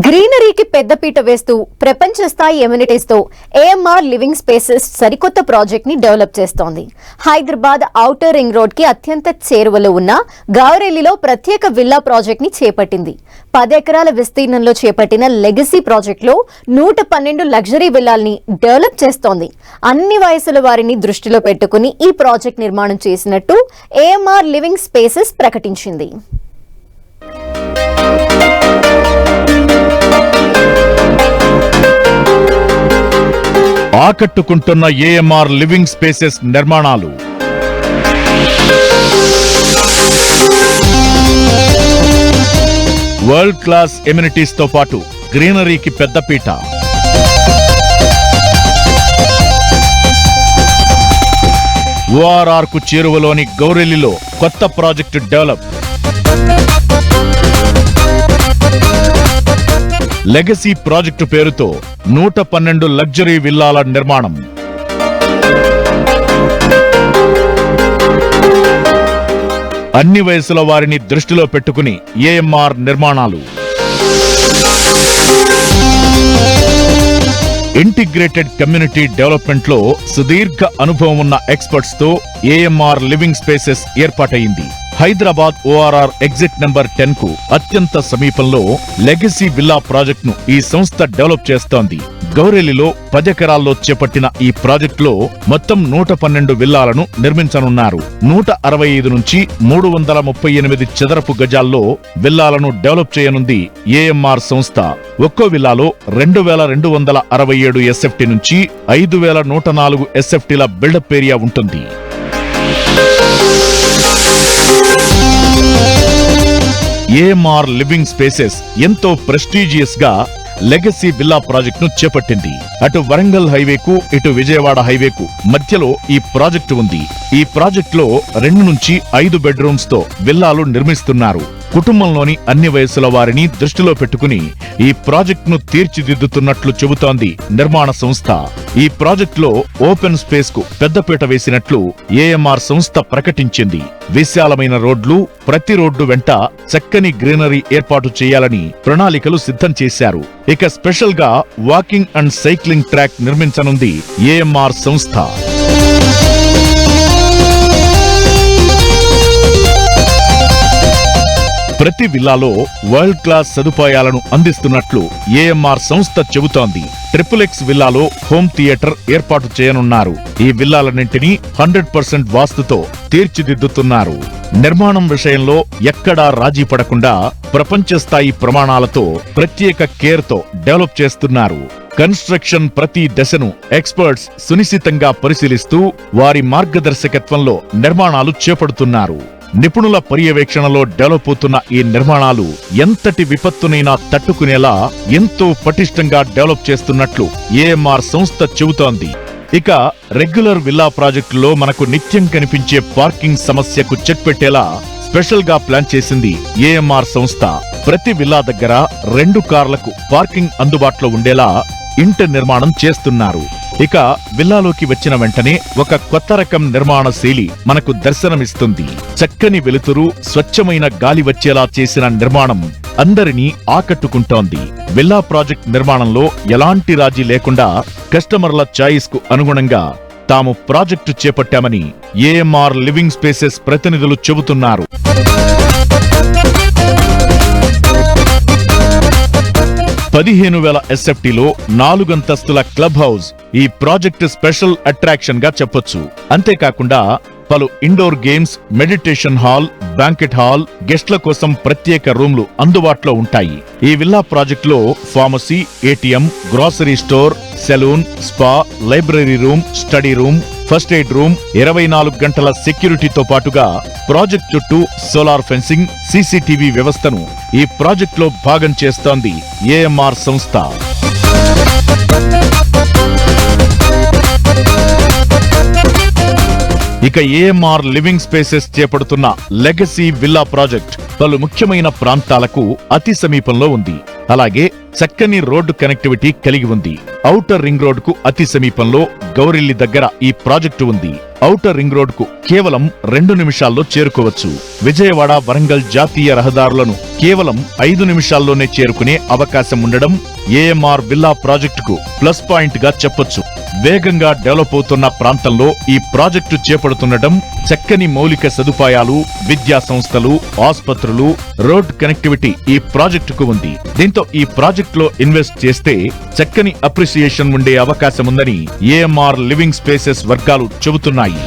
గ్రీనరీకి పెద్దపీట వేస్తూ ప్రపంచ స్థాయి ఎమ్యూనిటీస్తో ఏఎంఆర్ లివింగ్ స్పేసెస్ సరికొత్త ప్రాజెక్ట్ ని డెవలప్ చేస్తోంది. హైదరాబాద్ ఔటర్ రింగ్ రోడ్ కి అత్యంత చేరువలో ఉన్న గౌరెల్లిలో ప్రత్యేక విల్లా ప్రాజెక్ట్ ని చేపట్టింది. 10 ఎకరాల విస్తీర్ణంలో చేపట్టిన లెగసీ ప్రాజెక్ట్ లో 112 లగ్జరీ విల్లాల్ని డెవలప్ చేస్తోంది. అన్ని వయసుల వారిని దృష్టిలో పెట్టుకుని ఈ ప్రాజెక్ట్ నిర్మాణం చేసినట్టు ఏఎంఆర్ లివింగ్ స్పేసెస్ ప్రకటించింది. ఆకట్టుకుంటున్న ఏఎంఆర్ లివింగ్ స్పేసెస్ నిర్మాణాలు వరల్డ్ క్లాస్ ఎమ్యూనిటీస్ తో పాటు గ్రీనరీకి పెద్దపీట. ఓఆర్ఆర్ కు చేరువలోని గౌరెల్లిలో కొత్త ప్రాజెక్టు డెవలప్. లెగసీ ప్రాజెక్టు పేరుతో 112 లగ్జరీ విల్లాల నిర్మాణం. అన్ని వయసుల వారిని దృష్టిలో పెట్టుకుని ఏఎంఆర్ నిర్మాణాలు. ఇంటిగ్రేటెడ్ కమ్యూనిటీ డెవలప్మెంట్ లో సుదీర్ఘ అనుభవం ఉన్న ఎక్స్పర్ట్స్ తో ఏఎంఆర్ లివింగ్ స్పేసెస్ ఏర్పాటైంది. హైదరాబాద్ ఓఆర్ఆర్ ఎగ్జిట్ నెంబర్ 10 కు అత్యంత సమీపంలో లెగసీ విల్లా ప్రాజెక్ట్ ను ఈ సంస్థ డెవలప్ చేస్తోంది. గౌరెల్లిలో 10 ఎకరాల్లో చేపట్టిన ఈ ప్రాజెక్టులో మొత్తం 112 విల్లాలను నిర్మించనున్నారు. 165 నుంచి 338 చదరపు గజాల్లో విల్లాలను డెవలప్ చేయనుంది ఏఎంఆర్ సంస్థ. ఒక్కో విల్లాలో 2267 ఎస్ఎఫ్టీ నుంచి 5104 ఎస్ఎఫ్టీల బిల్డప్ ఏరియా ఉంటుంది. ఏఎంఆర్ లివింగ్ స్పేసెస్ ఎంతో ప్రెస్టీజియస్ గా లెగసీ విల్లా ప్రాజెక్ట్ ను చేపట్టింది. అటు వరంగల్ హైవేకు ఇటు విజయవాడ హైవేకు మధ్యలో ఈ ప్రాజెక్టు ఉంది. ఈ ప్రాజెక్టులో 2 నుంచి 5 బెడ్రూమ్స్ తో విల్లాలు నిర్మిస్తున్నారు. కుటుంబంలోని అన్ని వయసుల వారిని దృష్టిలో పెట్టుకుని ఈ ప్రాజెక్టును తీర్చిదిద్దుతున్నట్లు చెబుతోంది నిర్మాణ సంస్థ. ఈ ప్రాజెక్టులో ఓపెన్ స్పేస్ కు పెద్దపీట వేసినట్లు ఏఎంఆర్ సంస్థ ప్రకటించింది. విశాలమైన రోడ్లు, ప్రతి రోడ్డు వెంట చక్కని గ్రీనరీ ఏర్పాటు చేయాలని ప్రణాళికలు సిద్ధం చేశారు. ఇక స్పెషల్ గా వాకింగ్ అండ్ సైక్లింగ్ ట్రాక్ నిర్మించనుంది ఏఎంఆర్ సంస్థ. ప్రతి విల్లాలో వరల్డ్ క్లాస్ సదుపాయాలను అందిస్తున్నట్లు ఏఎంఆర్ సంస్థ చెబుతోంది. ట్రిపుల్-ఎక్స్ విల్లాలో హోమ్ థియేటర్ ఏర్పాటు చేయనున్నారు. ఈ విల్లాలన్నింటినీ 100% వాస్తుతో తీర్చిదిద్దుతున్నారు. నిర్మాణం విషయంలో ఎక్కడా రాజీ పడకుండా ప్రపంచ స్థాయి ప్రమాణాలతో ప్రత్యేక కేర్ తో డెవలప్ చేస్తున్నారు. కన్స్ట్రక్షన్ ప్రతి దశను ఎక్స్పర్ట్స్ సునిశితంగా పరిశీలిస్తూ వారి మార్గదర్శకత్వంలో నిర్మాణాలు చేపడుతున్నారు. నిపుణుల పర్యవేక్షణలో డెవలప్ అవుతున్న ఈ నిర్మాణాలు ఎంతటి విపత్తునైనా తట్టుకునేలా ఎంతో పటిష్టంగా డెవలప్ చేస్తున్నట్లు ఏఎంఆర్ సంస్థ చెబుతోంది. ఇక రెగ్యులర్ విల్లా ప్రాజెక్టులో మనకు నిత్యం కనిపించే పార్కింగ్ సమస్యకు చెక్ పెట్టేలా స్పెషల్ గా ప్లాన్ చేసింది ఏఎంఆర్ సంస్థ. ప్రతి విల్లా దగ్గర 2 కార్లకు పార్కింగ్ అందుబాటులో ఉండేలా ఇంటి నిర్మాణం చేస్తున్నారు. ఇక విల్లాలోకి వచ్చిన వెంటనే ఒక కొత్త రకం నిర్మాణ శైలి మనకు దర్శనమిస్తుంది. చక్కని వెలుతురు, స్వచ్ఛమైన గాలి వచ్చేలా చేసిన నిర్మాణం అందరినీ ఆకట్టుకుంటోంది. విల్లా ప్రాజెక్ట్ నిర్మాణంలో ఎలాంటి రాజీ లేకుండా కస్టమర్ల చాయిస్ కు అనుగుణంగా తాము ప్రాజెక్టు చేపట్టామని ఏఎంఆర్ లివింగ్ స్పేసెస్ ప్రతినిధులు చెబుతున్నారు. 15,000 ఎస్ఎఫ్టీలో 4 అంతస్తుల క్లబ్ హౌస్ ఈ ప్రాజెక్ట్ స్పెషల్ అట్రాక్షన్ గా చెప్పొచ్చు. అంతేకాకుండా పలు indoor games, meditation hall, banquet hall, గెస్ట్ల కోసం ప్రత్యేక రూమ్లు అందుబాటులో ఉంటాయి. ఈ విల్లా ప్రాజెక్టులో pharmacy, ATM, grocery store, salon, spa, library room, study room, first aid room, 24 గంటల సెక్యూరిటీతో పాటుగా ప్రాజెక్ట్ చుట్టూ సోలార్ ఫెన్సింగ్, సీసీటీవీ వ్యవస్థను ఈ ప్రాజెక్టులో భాగం చేస్తోంది ఏఎంఆర్ సంస్థ. ఇక ఏఎంఆర్ లివింగ్ స్పేసెస్ చేపడుతున్న లెగసీ విల్లా ప్రాజెక్ట్ పలు ముఖ్యమైన ప్రాంతాలకు అతి సమీపంలో ఉంది. అలాగే చక్కని రోడ్డు కనెక్టివిటీ కలిగి ఉంది. ఔటర్ రింగ్ రోడ్ కు అతి సమీపంలో గౌరెల్లి దగ్గర ఈ ప్రాజెక్టు ఉంది. ఔటర్ రింగ్ రోడ్ కు కేవలం 2 నిమిషాల్లో చేరుకోవచ్చు. విజయవాడ వరంగల్ జాతీయ రహదారులను కేవలం 5 నిమిషాల్లోనే చేరుకునే అవకాశం ఉండడం ఏఎంఆర్ విల్లా ప్రాజెక్టుకు ప్లస్ పాయింట్ గా చెప్పొచ్చు. వేగంగా డెవలప్ అవుతున్న ప్రాంతంలో ఈ ప్రాజెక్టు చేపడుతుండటం, చక్కని మౌలిక సదుపాయాలు, విద్యా సంస్థలు, ఆసుపత్రులు, రోడ్ కనెక్టివిటీ ఈ ప్రాజెక్టుకు ఉంది. దీంతో ఈ ప్రాజెక్టులో ఇన్వెస్ట్ చేస్తే చక్కని అప్రిసియేషన్ ఉండే అవకాశం ఉందని ఏఎంఆర్ లివింగ్ స్పేసెస్ వర్గాలు చెబుతున్నాయి.